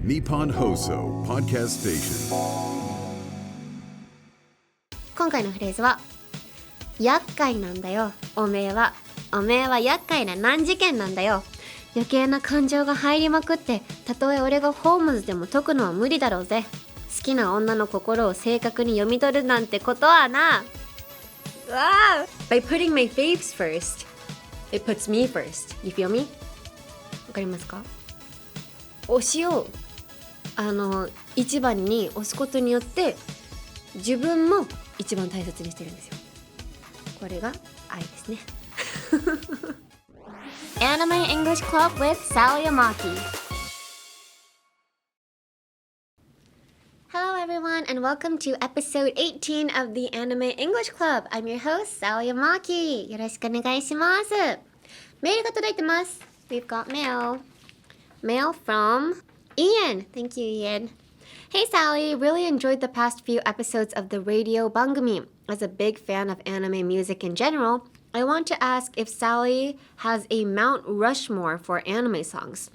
Nippon Hoso Podcast Station。 今回のフレーズは厄介なんだよ、おめぇは厄介な難事件なんだよ。余計な感情が入りまくって、たとえ俺がホームズでも解くのは無理だろうぜ。好きな女の心を正確に読み取るなんてことはな。By putting my faves first, it puts me first. You feel me? わかりますか？推しを一番に押すことによって自分も一番大切にしてるんですよ。これが愛ですね。Anime English Club with Sal Yamaki. Hello everyone and welcome to episode 18 of the Anime English Club. I'm your host, Sal Yamaki. よろしくお願いします。メールが届いてます。We've got mail. Mail from Ian. Thank you, Ian. Hey Sally, really enjoyed the past few episodes of the radio bangumi. As a big fan of anime music in general, I want to ask if Sally has a Mount Rushmore for anime songs.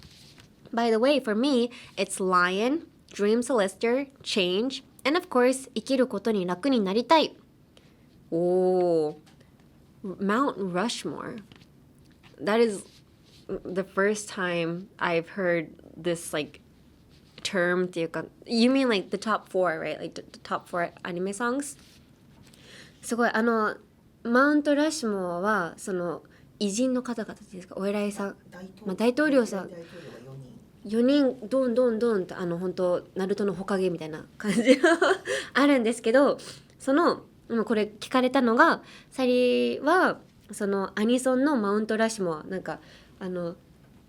By the way, for me, it's Lion, Dream Solicitor, Change, and of course, 生きることに楽になりたい. Oh, Mount Rushmore. That is the first time I've heard this term っていうか You mean like the top four, right? Like the top four anime songs? すごいマウントラッシュモアはその偉人の方々ですか、お偉いさん、大統領さん4人ドンドンドンと本当ナルトのほかげみたいな感じがあるんですけど、そのこれ聞かれたのがサリはそのアニソンのマウントラッシュモアなんか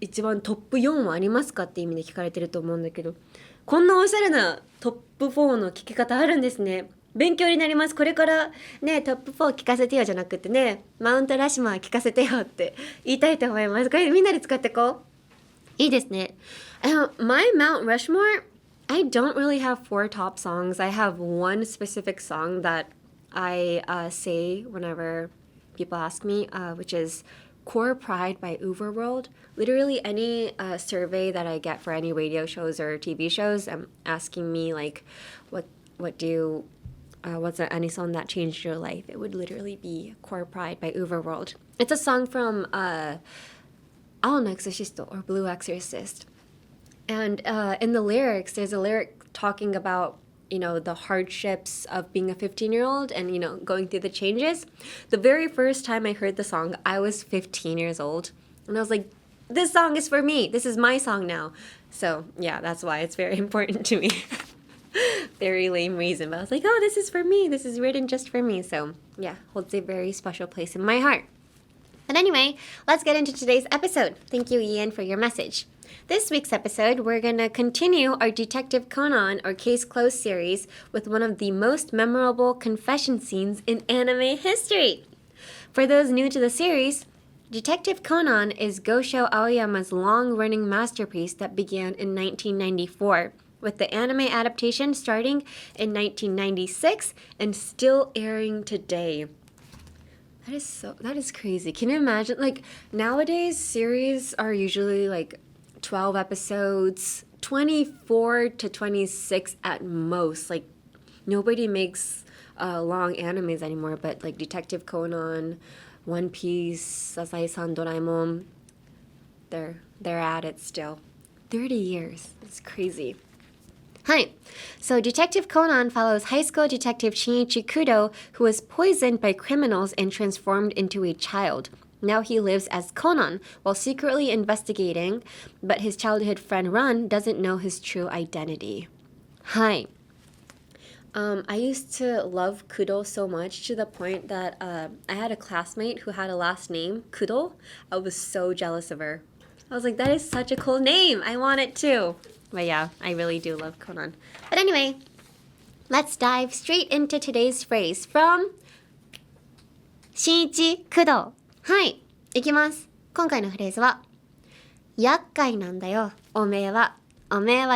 一番トップ4はありますかって意味で聞かれてると思うんだけど、こんなおしゃれなトップ4の聞き方あるんですね。勉強になります。これからねトップ4聞かせてよじゃなくてね、マウントラッシュマー聞かせてよって言いたいと思います。これみんなで使ってこう。いいですね。My Mount Rushmore, I don't really have four top songs. I have one specific song that I say whenever people ask me, which is Core Pride by Overworld. Literally any survey that I get for any radio shows or TV shows, asking me like, what's any song that changed your life? It would literally be Core Pride by Overworld. It's a song from Owl Exorcist or Blue Exorcist. And in the lyrics, there's a lyric talking about, the hardships of being a 15-year-old and, going through the changes. The very first time I heard the song, I was 15 years old. And I was like, this song is for me. This is my song now. So, yeah, that's why it's very important to me. Very lame reason. But I was like, oh, this is for me. This is written just for me. So, yeah, holds a very special place in my heart. But anyway, let's get into today's episode. Thank you, Ian, for your message. This week's episode, we're going to continue our Detective Conan or Case Closed series with one of the most memorable confession scenes in anime history. For those new to the series, Detective Conan is Gosho Aoyama's long-running masterpiece that began in 1994, with the anime adaptation starting in 1996 and still airing today. That is crazy. Can you imagine? Nowadays, series are usually 12 episodes, 24 to 26 at most. Nobody makes long animes anymore, but Detective Conan, One Piece, Sasai-san Doraemon, they're at it still. 30 years. It's crazy. Hi. So Detective Conan follows high school detective Shinichi Kudo, who was poisoned by criminals and transformed into a child. Now he lives as Conan while secretly investigating, but his childhood friend Run doesn't know his true identity. Hi. I used to love Kudo so much to the point that I had a classmate who had a last name, Kudo. I was so jealous of her. I was like, that is such a cool name. I want it too. But yeah, I really do love Conan. But anyway, let's dive straight into today's phrase from Shinichi Kudo. はい、いきます。今回のフレーズは厄介なんだよ、おめえは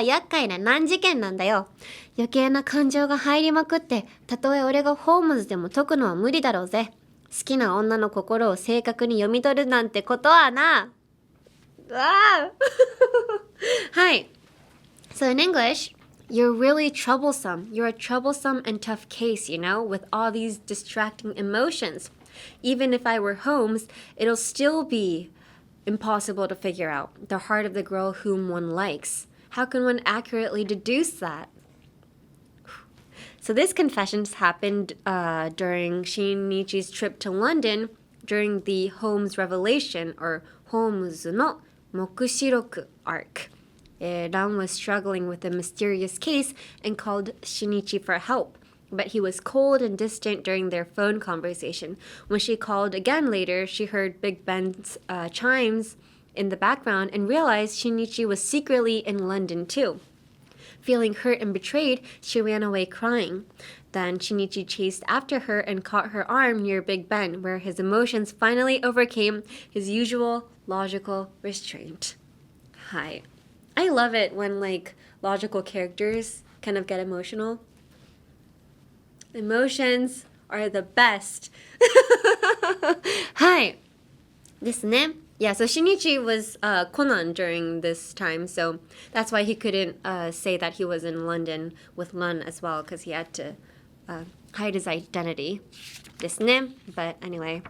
厄介な難事件なんだよ。余計な感情が入りまくって、たとえ俺がホームズでも解くのは無理だろうぜ。好きな女の心を正確に読み取るなんてことはな。はい。So in English, you're really troublesome. You're a troublesome and tough case, with all these distracting emotions. Even if I were Holmes, it'll still be impossible to figure out the heart of the girl whom one likes. How can one accurately deduce that? So this confession happened during Shinichi's trip to London during the Holmes revelation, or Holmes no Mokushiroku arc. Ran was struggling with a mysterious case and called Shinichi for help, but he was cold and distant during their phone conversation. When she called again later, she heard Big Ben's chimes in the background and realized Shinichi was secretly in London too. Feeling hurt and betrayed, she ran away crying. Then Shinichi chased after her and caught her arm near Big Ben, where his emotions finally overcame his usual logical restraint. Hi. I love it when, logical characters kind of get emotional. Emotions are the best. Hi. ですね. Yeah, so Shinichi was Conan during this time, so that's why he couldn't say that he was in London with Lun as well, because he had to hide his identity. ですね. But anyway,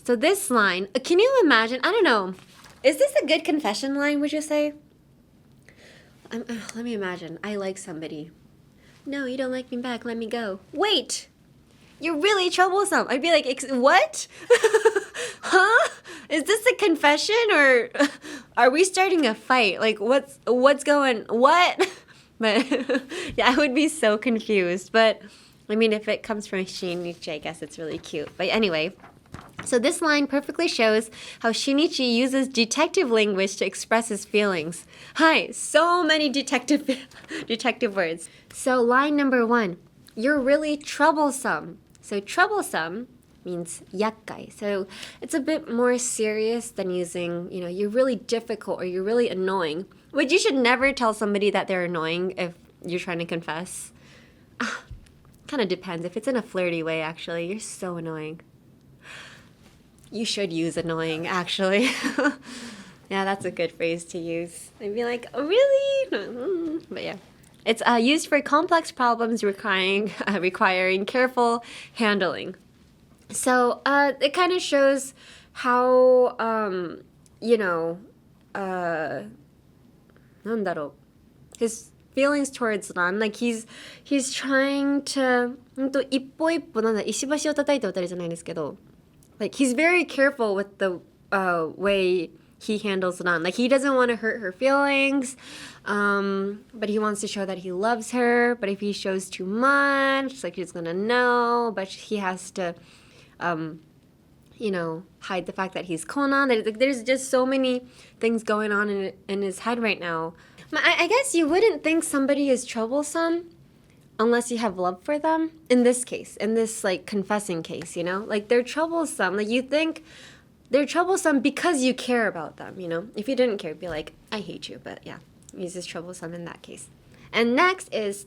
so this line, can you imagine? I don't know. Is this a good confession line, would you say? Let me imagine. I like somebody. No, you don't like me back. Let me go. Wait! You're really troublesome. I'd be like, what? Huh? Is this a confession or are we starting a fight? What's going, what? But yeah, I would be so confused. But I mean, if it comes from Shinichi, I guess it's really cute. But anyway, so this line perfectly shows how Shinichi uses detective language to express his feelings. Hi, so many detective words. So line number 1, you're really troublesome. So troublesome means yakkai. So it's a bit more serious than using, you're really difficult or you're really annoying. Which you should never tell somebody that they're annoying if you're trying to confess. Kind of depends. If it's in a flirty way, actually, you're so annoying. You should use annoying, actually. Yeah, that's a good phrase to use. I'd be like, oh, really? But yeah. It's used for complex problems requiring careful handling. So it kind of shows how, なんだろう his feelings towards Ran, he's trying to 一歩一歩石橋を叩いて渡るじゃないですけど he's very careful with the way he handles Ran. He doesn't want to hurt her feelings, but he wants to show that he loves her. But if he shows too much, she's gonna know. But he has to, hide the fact that he's Conan. There's just so many things going on in his head right now. I guess you wouldn't think somebody is troublesome unless you have love for them. In this case, in this confessing case, they're troublesome. You think they're troublesome because you care about them, If you didn't care, it'd be like, I hate you. But yeah, he's just troublesome in that case. And next is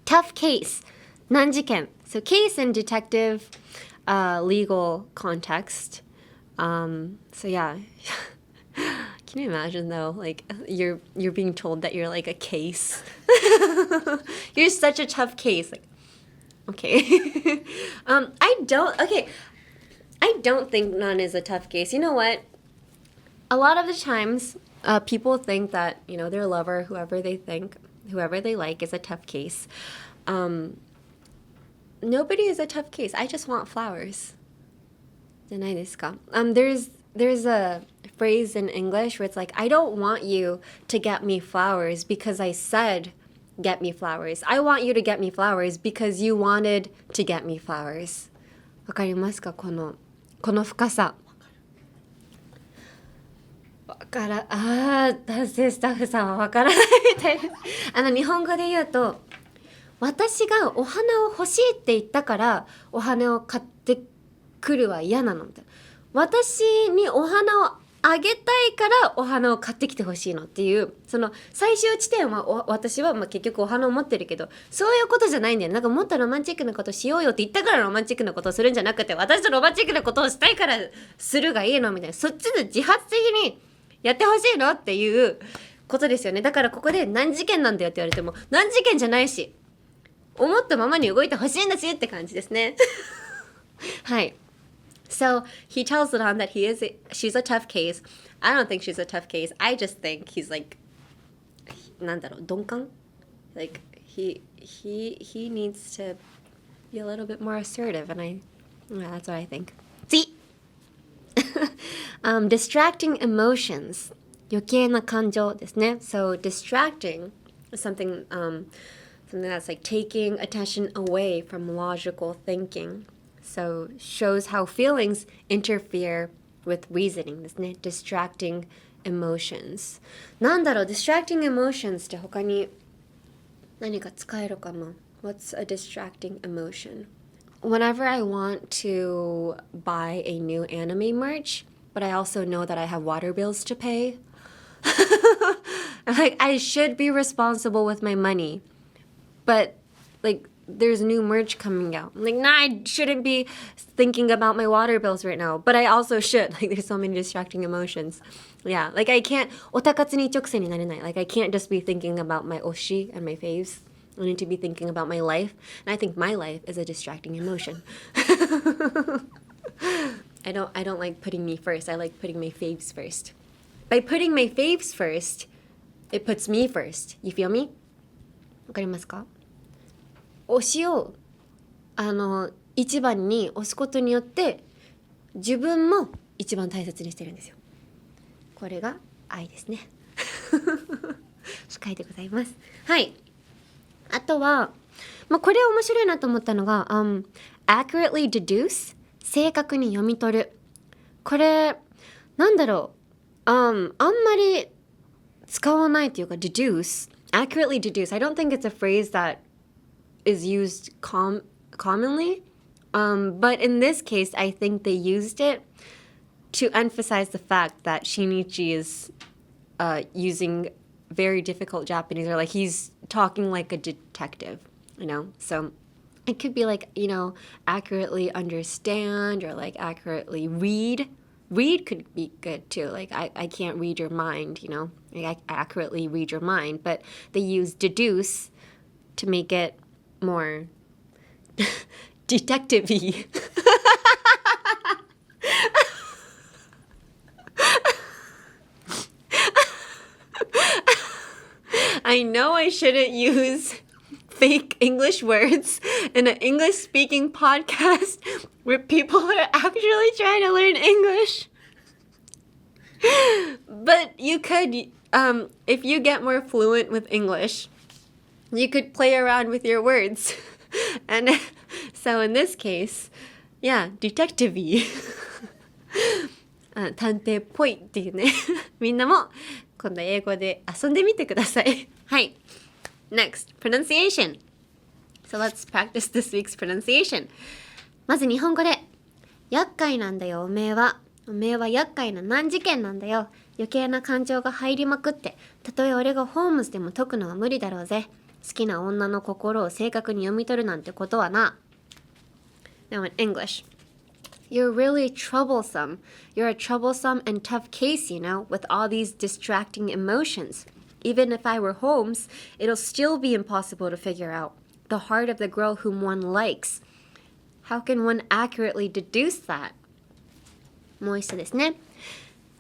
tough case, nanjiken. So case in detective legal context. So yeah. Can you imagine though, you're being told that you're like a case. You're such a tough case. Okay. I don't think Nan is a tough case. You know what? A lot of the times, people think that, their lover, whoever they like is a tough case. Nobody is a tough case. I just want flowers. じゃないですか? There's a phrase in English where it's I don't want you to get me flowers because I said get me flowers. I want you to get me flowers because you wanted to get me flowers. わかりますか? この深さ。男性スタッフさんはわからないみたいな。日本語で言うと、私がお花を欲しいって言ったからお花を買ってくるは嫌なのみたいな。私にお花をあげたいからお花を買ってきてほしいのっていう、その最終地点は私は結局お花を持ってるけど、そういうことじゃないんだよね。もっとロマンチックなことしようよって言ったからロマンチックなことをするんじゃなくて、私とロマンチックなことをしたいからするがいいのみたいな。そっちで自発的にやってほしいのっていうことですよね。だからここで何事件なんだよって言われても何事件じゃないし、思ったままに動いてほしいんだしって感じですね。はい。So he tells Ron that she's a tough case. I don't think she's a tough case. I just think he's like なんだろう、鈍感 Like he needs to be a little bit more assertive, and that's what I think. See? Distracting emotions. 余計な感情ですね. So distracting is something that's like taking attention away from logical thinking. So shows how feelings interfere with reasoning ですね. Distracting emotions. なんだろう、distracting emotions って他に何か使えるかな? What's a distracting emotion? Whenever I want to buy a new anime merch, but I also know that I have water bills to pay. Like, I should be responsible with my money, but like there's new merch coming out. I'm like, nah, I shouldn't be thinking about my water bills right now, but I also should. Like, there's so many distracting emotions. Yeah, like I can't オタ活に一直線になれない. Like, I can't just be thinking about my oshi and my faves. I need to be thinking about my life, and I think my life is a distracting emotion. I don't like putting me first. I like putting my faves first. By putting my faves first, it puts me first. You feel me? わかりますか? 推しを一番に推すことによって自分も一番大切にしてるんですよ。これが愛ですね。書いてございます。はい。あとは、これ面白いなと思ったのが、accurately deduce 正確に読み取る。これなんだろう、あんまり使わないというか deduce accurately deduce. I don't think it's a phrase that is used commonly, but in this case, I think they used it to emphasize the fact that Shinichi is using very difficult Japanese, or like he's talking like a detective, you know? So it could be like, you know, accurately understand or like accurately read. Read could be good too. Like I can't read your mind, you know? Like, I accurately read your mind, but they use deduce to make it more detective-y. I know I shouldn't use fake English words in an English-speaking podcast where people are actually trying to learn English. But you could, if you get more fluent with English, you could play around with your words. And so in this case, yeah, detective-y. 探偵っぽいっていうね。みんなも今度英語で遊んでみてください。はい。Next, pronunciation. So let's practice this week's pronunciation. まず日本語で。厄介なんだよ、おめえは。おめえは厄介な難事件なんだよ。余計な感情が入りまくって、たとえ俺がホームズでも解くのは無理だろうぜ。好きな女の心を正確に読み取るなんてことはな。Now in English. You're really troublesome. You're a troublesome and tough case, you know, with all these distracting emotions. Even if I were Holmes, it'll still be impossible to figure out the heart of the girl whom one likes. How can one accurately deduce that? もう一度ですね。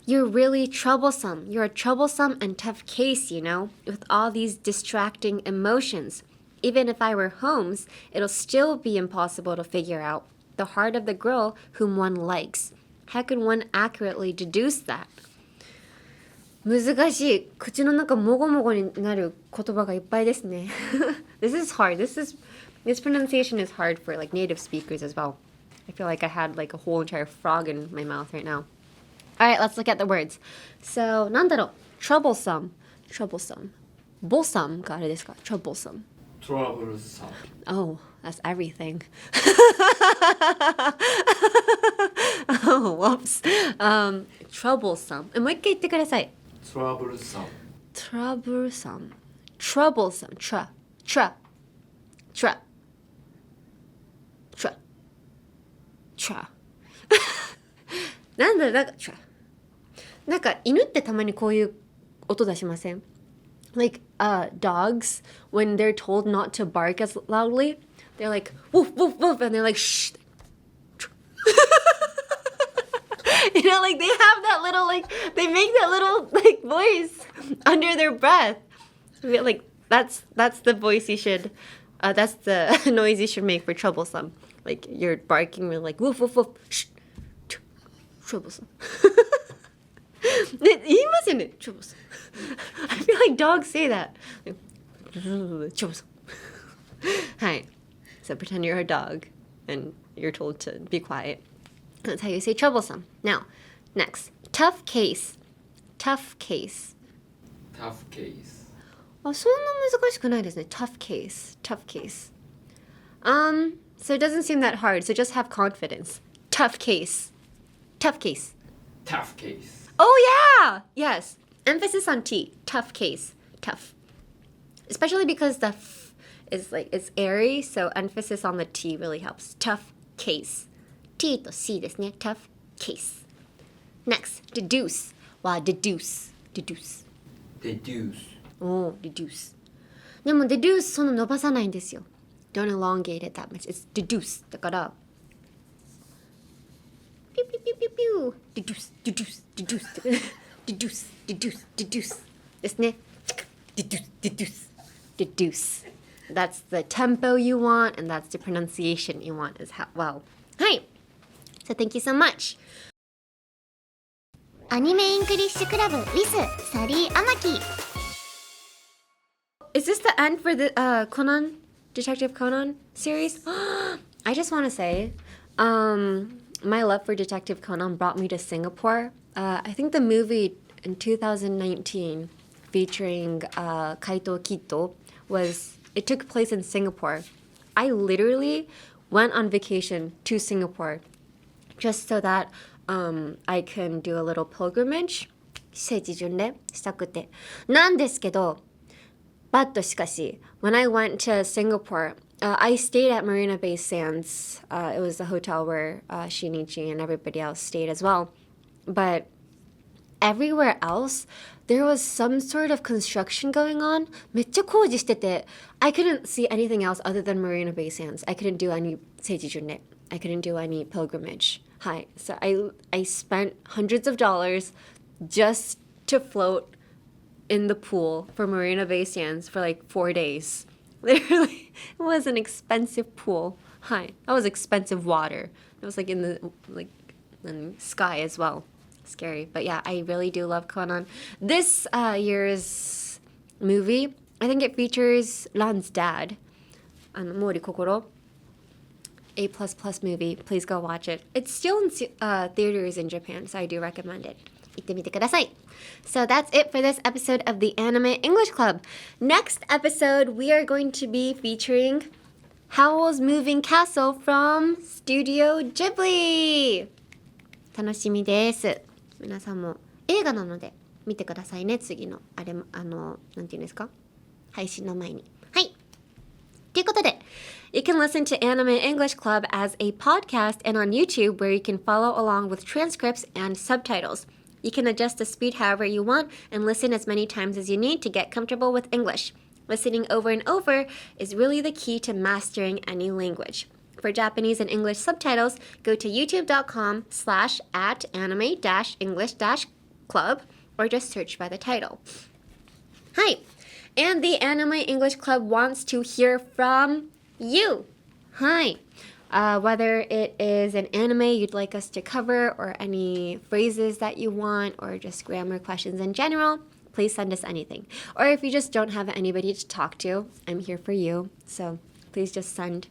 You're really troublesome. You're a troublesome and tough case, you know, with all these distracting emotions. Even if I were Holmes, it'll still be impossible to figure out the heart of the girl whom one likes. How can one accurately deduce that? 難しい。口の中もごもごになる言葉がいっぱいですね。This is hard. This pronunciation is hard for like native speakers as well. I feel like I had like a whole entire frog in my mouth right now. All right, let's look at the words. So, なんだろう。troublesome. Bolsome があれですか troublesome. troublesome. Oh, that's everything. Oh, whoops. Troublesome. もう一回言ってください。troublesome. Tra. なんか犬ってたまにこういう音出しません？ like dogs, when they're told not to bark as loudly, they're like woof woof woof, and they're like shh. You know, like they have that little like they make that little like voice under their breath. Like that's the voice you should that's the noise you should make for troublesome. Like you're barking with like woof woof woof shh, troublesome. ね、言いますよね troublesome. I feel like dogs say that. Troublesome. はい。So pretend you're a dog and you're told to be quiet. That's how you say troublesome. Now, next, tough case. Tough case. Tough case. あ、そんな難しくないですね。Tough case. Tough case. So it doesn't seem that hard. So just have confidence. Tough case. Tough case. Tough case. Oh yeah! Yes. Emphasis on T. Tough case. Tough. Especially because the f is like it's airy, so emphasis on the T really helps. Tough case. T と C ですね。Tough case. Next, deduce. は deduce. Deduce. Deduce. おー、deduce. でも deduce そんな伸ばさないんですよ。Don't elongate it that much. It's deduce. だから、ピュピュピュピュピュ deduce, deduce, deduce. deduce, deduce, deduce. ですね。deduce, deduce, deduce. That's the tempo you want, and that's the pronunciation you want as well. はい。So thank you so much. アニメイングリッシュクラブ with サリー・アマキ。 Is this the end for the Conan, Detective Conan series? I just want to say, my love for Detective Conan brought me to Singapore. I think the movie in 2019 featuring Kaito Kito it took place in Singapore. I literally went on vacation to Singapore just so that I can do a little pilgrimage. 聖地巡礼したくて。なんですけど、but しかし、when I went to Singapore, I stayed at Marina Bay Sands. It was the hotel where Shinichi and everybody else stayed as well. But everywhere else, there was some sort of construction going on. めっちゃ工事してて、I couldn't see anything else other than Marina Bay Sands. I couldn't do any 聖地巡礼. I couldn't do any pilgrimage. Hi. So I spent hundreds of dollars just to float in the pool for Marina Bay Sands for like 4 days. Literally, it was an expensive pool. Hi. That was expensive water. It was like in the sky as well. Scary. But yeah, I really do love Conan. This year's movie, I think it features Ran's dad, Mori Kokoro. A++ movie. Please go watch it. It's still in theaters in Japan, so I do recommend it. 行ってみてください. So that's it for this episode of the Anime English Club. Next episode, we are going to be featuring Howl's Moving Castle from Studio Ghibli. 楽しみです。皆さんも映画なので見てくださいね。次のあれなんていうんですか？配信の前に。はい。ということで、you can listen to Anime English Club as a podcast and on YouTube where you can follow along with transcripts and subtitles. You can adjust the speed however you want and listen as many times as you need to get comfortable with English. Listening over and over is really the key to mastering any language. For Japanese and English subtitles, go to youtube.com/anime-english-club or just search by the title. Hi, and the Anime English Club wants to hear from you. Hi. Whether it is an anime you'd like us to cover or any phrases that you want or just grammar questions in general, please send us anything. Or if you just don't have anybody to talk to, I'm here for you. So please just send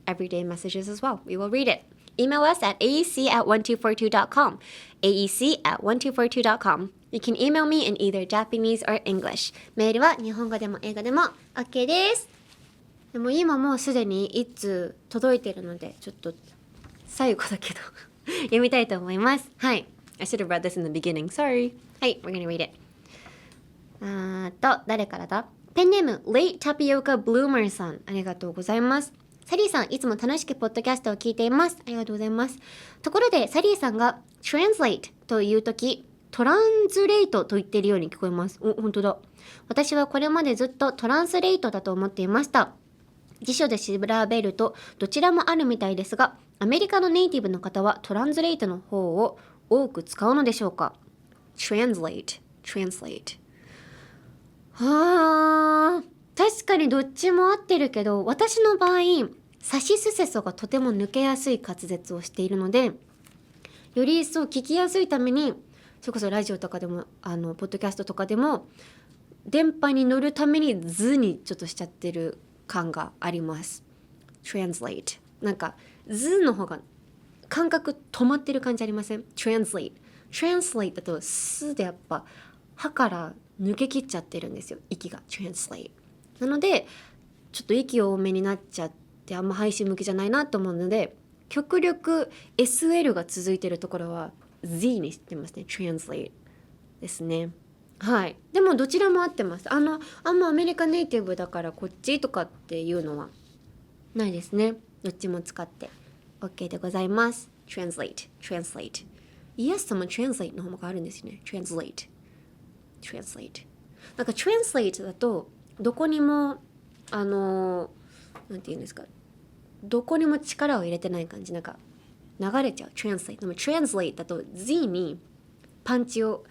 everyday messages as well. We will read it. Email us at aec@1242.com. aec@1242.com. You can email me in either Japanese or English. メールは日本語でも英語でも OK です。でも今もうすでに一通届いているのでちょっと最後だけど読みたいと思います。はい。I should have read this in the beginning. Sorry. はい、we're gonna read it. 誰からだ？ペンネーム Late Tapioca Bloomer さん、ありがとうございます。サリーさん、いつも楽しくポッドキャストを聞いています。ありがとうございます。ところでサリーさんが translate というとき、トランスレートと言っているように聞こえます。本当だ。私はこれまでずっとトランスレートだと思っていました。辞書で調べるとどちらもあるみたいですが、アメリカのネイティブの方はトランスレートの方を多く使うのでしょうか？ translate 確かにどっちも合ってるけど、私の場合さしすせそがとても抜けやすい滑舌をしているので、より一層聞きやすいために、それこそラジオとかでもポッドキャストとかでも電波に乗るために図にちょっとしちゃってる感があります。 translate なんか図の方が感覚止まってる感じありません？ translate だとスでやっぱ歯から抜けきっちゃってるんですよ、息が。 translate なのでちょっと息多めになっちゃってあんま配信向きじゃないなと思うので、極力 SL が続いてるところは Z にしてますね。 translate ですね。はい。でもどちらも合ってます。あんまアメリカネイティブだからこっちとかっていうのはないですね。どっちも使って OK でございます。 translate イエス様 translate の方があるんですよね。 translate なんか translate だとどこにもなんて言うんですか、どこにも力を入れてない感じ、なんか流れちゃう。 translate でも translate だと Z にパンチを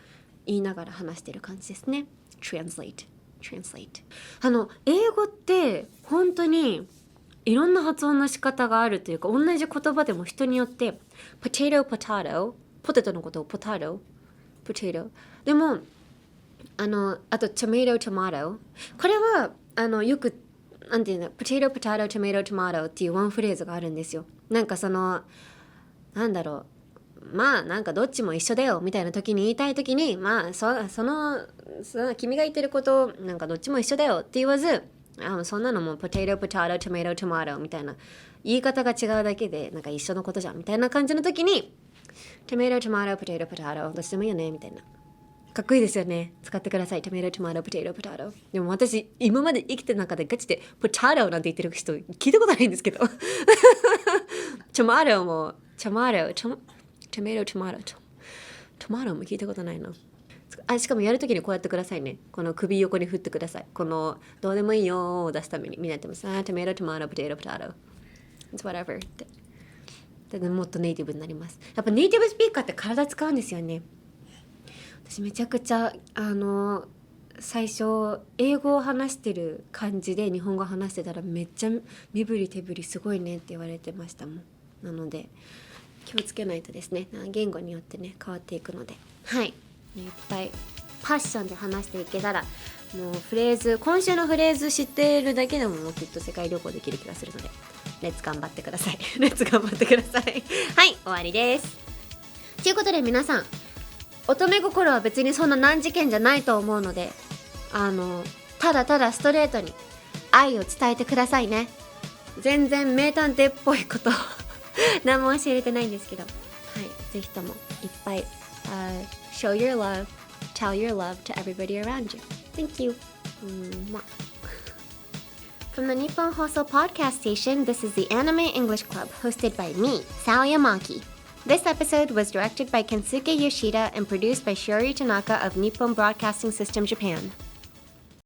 言いながら話してる感じですね。 translate 英語って本当にいろんな発音の仕方があるというか、同じ言葉でも人によって potato ポテトのことをポタトでもあと tomato これはよくなんていうの、potato tomato っていうワンフレーズがあるんですよ。なんかなんだろう、まあなんかどっちも一緒だよみたいな時に言いたい時に、まあその君が言ってることなんかどっちも一緒だよって言わず、そんなのもpotato tomato みたいな言い方が違うだけでなんか一緒のことじゃんみたいな感じの時に tomato potato どっちでもいいよねみたいな。かっこいいですよね。使ってください。tomato potato でも私今まで生きてる中でガチでポタトなんて言ってる人聞いたことないんですけどトマトも聞いたことないな。しかもやるときにこうやってくださいね。この首横に振ってください。このどうでもいいよを出すためにみんなやってます。tomato potato It's whatever ってでもっとネイティブになります。やっぱネイティブスピーカーって体使うんですよね。私めちゃくちゃ最初英語を話してる感じで日本語話してたらめっちゃ身振り手振りすごいねって言われてましたもん。なので気をつけないとですね。言語によってね変わっていくので、はい、いっぱいパッションで話していけたら、もう今週のフレーズ知ってるだけでももうきっと世界旅行できる気がするので、レッツ頑張ってくださいはい、終わりです。ということで皆さん、乙女心は別にそんな難事件じゃないと思うので、ただただストレートに愛を伝えてくださいね。全然名探偵っぽいこと何も教えてないんですけど、はい、ぜひともいっぱい、show your love, tell your love to everybody around you. Thank you. From the Nippon Hoso Podcast Station, this is the Anime English Club, hosted by me, Sal Yamaki.This episode was directed by Kensuke Yoshida and produced by Shiori Tanaka of Nippon Broadcasting System, Japan.